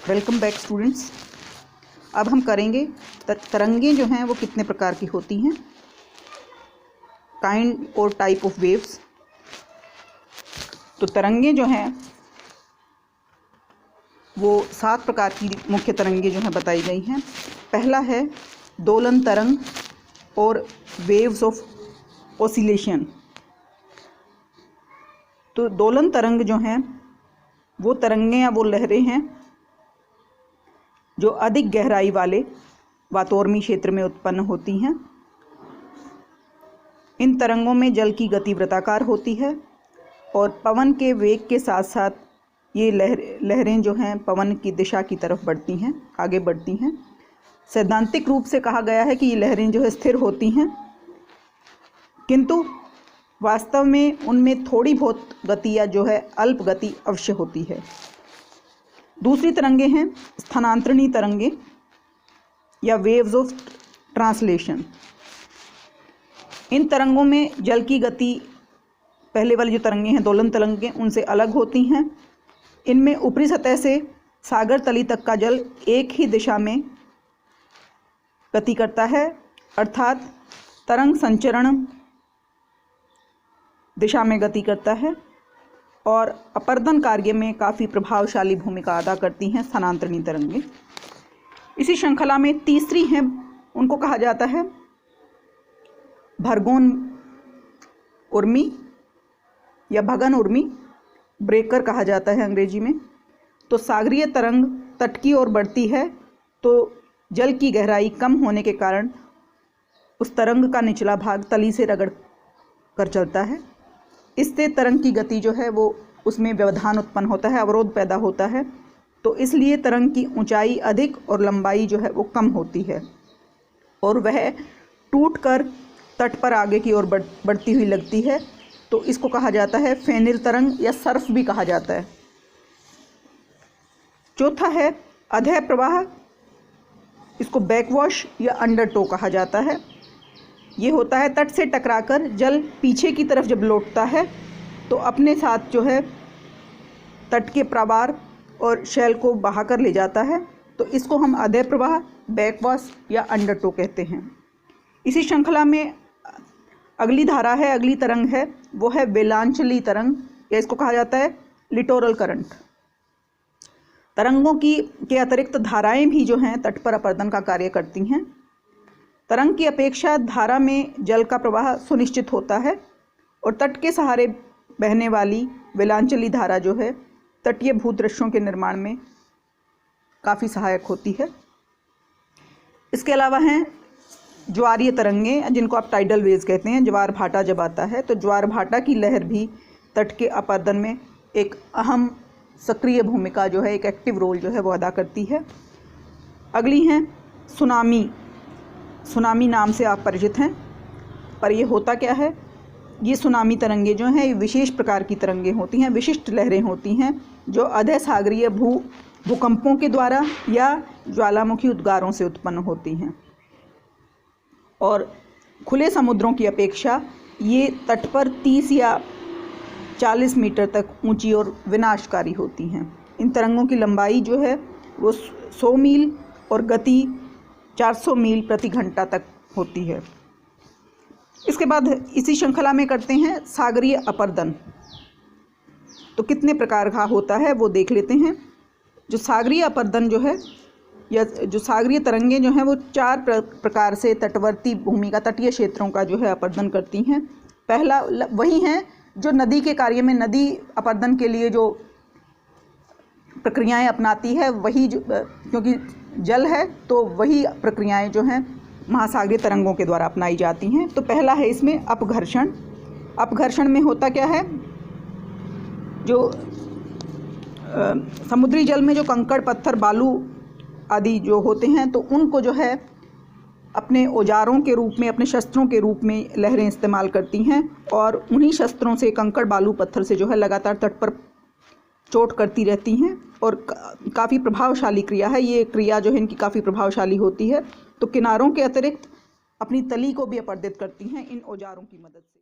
Welcome back students. अब हम करेंगे तरंगें जो हैं वो कितने प्रकार की होती हैं, काइंड और टाइप ऑफ वेव्स। तो तरंगें जो हैं वो 7 प्रकार की मुख्य तरंगें जो हैं बताई गई हैं। पहला है दोलन तरंग और वेव्स ऑफ ओसिलेशन। तो दोलन तरंग जो हैं वो तरंगें या वो लहरें हैं जो अधिक गहराई वाले वातोर्मी क्षेत्र में उत्पन्न होती हैं। इन तरंगों में जल की गति वृत्ताकार होती है और पवन के वेग के साथ साथ ये लहरें जो हैं पवन की दिशा की तरफ बढ़ती हैं, आगे बढ़ती हैं। सैद्धांतिक रूप से कहा गया है कि ये लहरें जो है स्थिर होती हैं, किंतु वास्तव में उनमें थोड़ी बहुत गति या जो है अल्प गति अवश्य होती है। दूसरी तरंगें हैं स्थानांतरणी तरंगें या वेव्स ऑफ ट्रांसलेशन। इन तरंगों में जल की गति पहले वाली जो तरंगें हैं दोलन तरंगें उनसे अलग होती हैं। इनमें ऊपरी सतह से सागर तली तक का जल एक ही दिशा में गति करता है, अर्थात तरंग संचरण दिशा में गति करता है और अपर्दन कार्य में काफ़ी प्रभावशाली भूमिका अदा करती हैं स्थानांतरणी तरंगें। इसी श्रृंखला में तीसरी हैं, उनको कहा जाता है भरगोन उर्मी या भगन उर्मी, ब्रेकर कहा जाता है अंग्रेजी में। तो सागरीय तरंग तट की ओर बढ़ती है तो जल की गहराई कम होने के कारण उस तरंग का निचला भाग तली से रगड़ कर चलता है। इससे तरंग की गति जो है वो उसमें व्यवधान उत्पन्न होता है, अवरोध पैदा होता है। तो इसलिए तरंग की ऊंचाई अधिक और लंबाई जो है वो कम होती है और वह टूटकर तट पर आगे की ओर बढ़ती हुई लगती है। तो इसको कहा जाता है फेनिल तरंग या सर्फ भी कहा जाता है। चौथा है अधः प्रवाह, इसको बैकवॉश या अंडरटो कहा जाता है। ये होता है तट से टकराकर जल पीछे की तरफ जब लौटता है तो अपने साथ जो है तट के प्रवाह और शैल को बहाकर ले जाता है। तो इसको हम अधः प्रवाह, बैकवॉश या अंडरटो कहते हैं। इसी श्रृंखला में अगली धारा है, अगली तरंग है, वो है वेलांचली तरंग या इसको कहा जाता है लिटोरल करंट। तरंगों के अतिरिक्त धाराएं भी जो हैं तट पर अपर्दन का कार्य करती हैं। तरंग की अपेक्षा धारा में जल का प्रवाह सुनिश्चित होता है और तट के सहारे बहने वाली वेलांचली धारा जो है तटीय भूदृश्यों के निर्माण में काफ़ी सहायक होती है। इसके अलावा हैं ज्वारीय तरंगें, जिनको आप टाइडल वेव्स कहते हैं। ज्वार भाटा जब आता है तो ज्वार भाटा की लहर भी तट के अपर्दन में एक अहम सक्रिय भूमिका जो है, एक एक्टिव रोल जो है वो अदा करती है। अगली हैं सुनामी। सुनामी नाम से आप परिचित हैं, पर ये होता क्या है? ये सुनामी तरंगें जो हैं ये विशेष प्रकार की तरंगें होती हैं, विशिष्ट लहरें होती हैं जो अधः सागरीय भूकंपों के द्वारा या ज्वालामुखी उद्गारों से उत्पन्न होती हैं और खुले समुद्रों की अपेक्षा ये तट पर 30 या 40 मीटर तक ऊंची और विनाशकारी होती हैं। इन तरंगों की लंबाई जो है वो 100 मील और गति 400 मील प्रति घंटा तक होती है। इसके बाद इसी श्रृंखला में करते हैं सागरीय अपर्दन। तो कितने प्रकार का होता है वो देख लेते हैं। जो सागरीय अपर्दन जो है या जो सागरीय तरंगें जो हैं वो 4 प्रकार से तटवर्ती भूमि का, तटीय क्षेत्रों का जो है अपर्दन करती हैं। पहला वही हैं जो नदी के कार्य में, नदी अपर्दन के लिए जो प्रक्रियाएं अपनाती है वही क्योंकि जल है तो वही प्रक्रियाएं जो हैं महासागरीय तरंगों के द्वारा अपनाई जाती हैं। तो पहला है इसमें अपघर्षण। अपघर्षण में होता क्या है? जो समुद्री जल में जो कंकड़, पत्थर, बालू आदि जो होते हैं तो उनको जो है अपने औजारों के रूप में, अपने शस्त्रों के रूप में लहरें इस्तेमाल करती हैं और उन्हीं शस्त्रों से, कंकड़, बालू, पत्थर से जो है लगातार तट पर चोट करती रहती हैं और काफ़ी प्रभावशाली क्रिया है। ये क्रिया जो है इनकी काफ़ी प्रभावशाली होती है। तो किनारों के अतिरिक्त अपनी तली को भी अपर्दित करती हैं इन औजारों की मदद से।